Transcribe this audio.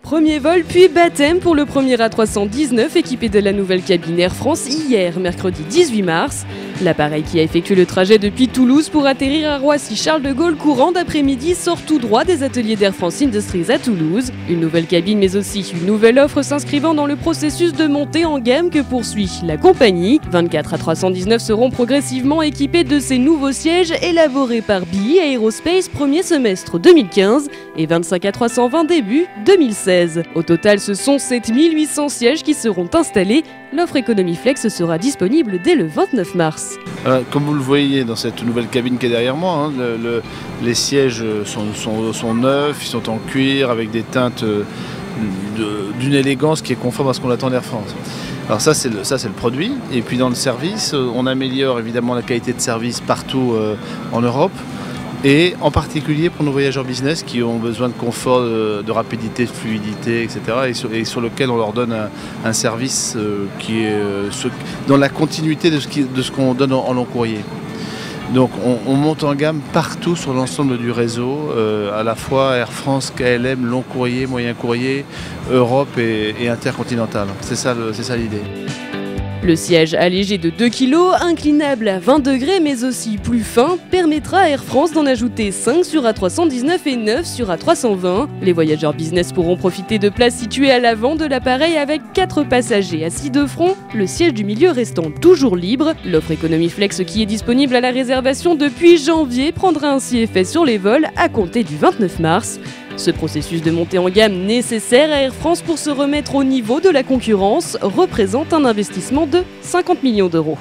Premier vol puis baptême pour le premier A319 équipé de la nouvelle cabine Air France hier, mercredi 18 mars. L'appareil qui a effectué le trajet depuis Toulouse pour atterrir à Roissy-Charles de Gaulle courant d'après-midi sort tout droit des ateliers d'Air France Industries à Toulouse. Une nouvelle cabine mais aussi une nouvelle offre s'inscrivant dans le processus de montée en gamme que poursuit la compagnie. 24 A319 seront progressivement équipés de ces nouveaux sièges élaborés par BI Aerospace premier semestre 2015 et 25 A320 début 2016. Au total, ce sont 7800 sièges qui seront installés. L'offre Economy Flex sera disponible dès le 29 mars. Comme vous le voyez dans cette nouvelle cabine qui est derrière moi, les sièges sont neufs, ils sont en cuir avec des teintes d'une élégance qui est conforme à ce qu'on attend d'Air France. Alors ça c'est le produit, et puis dans le service, on améliore évidemment la qualité de service partout en Europe, et en particulier pour nos voyageurs business qui ont besoin de confort, de rapidité, de fluidité, etc. et sur lequel on leur donne un service qui est dans la continuité de ce qu'on donne en long courrier. Donc on monte en gamme partout sur l'ensemble du réseau, à la fois Air France, KLM, long courrier, moyen courrier, Europe et intercontinental. C'est ça l'idée. Le siège allégé de 2 kg, inclinable à 20 degrés mais aussi plus fin, permettra à Air France d'en ajouter 5 sur A319 et 9 sur A320. Les voyageurs business pourront profiter de places situées à l'avant de l'appareil avec 4 passagers assis de front, le siège du milieu restant toujours libre. L'offre Economy Flex qui est disponible à la réservation depuis janvier prendra ainsi effet sur les vols à compter du 29 mars. Ce processus de montée en gamme nécessaire à Air France pour se remettre au niveau de la concurrence représente un investissement de 50 millions d'euros.